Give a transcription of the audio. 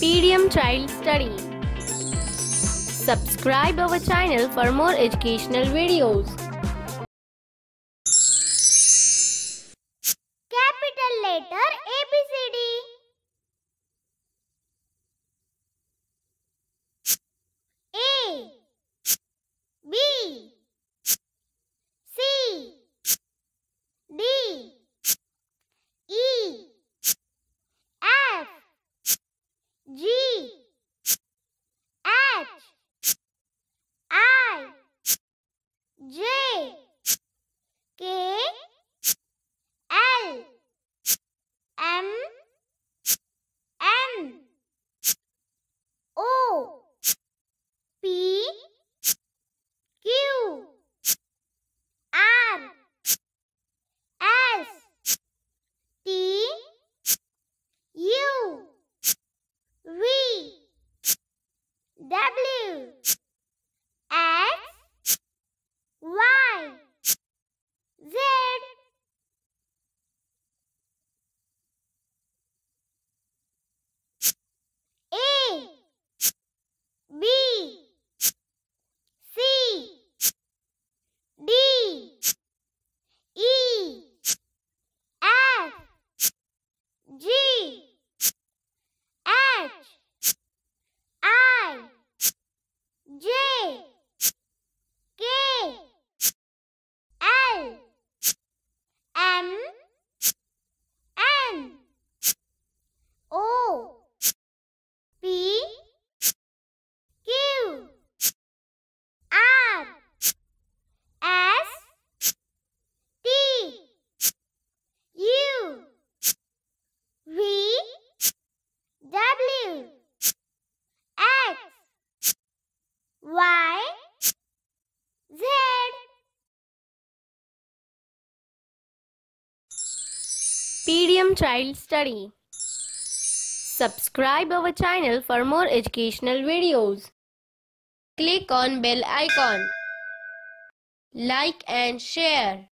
Medium Child Study. Subscribe our channel for more educational videos. Capital letter ABCD. A, B, C, D, E, F, G, H, I, J, K, L, M, N, O, P, Q, R, S, T, U, V, W, X, Y, Z. A, B, C, D, E, F, G, H, I, J, K, L, M, N, O, P, Q, R, S, T, U, V, W, X, Y, Z. Medium Child Study. Subscribe our channel for more educational videos. Click on bell icon. Like and share.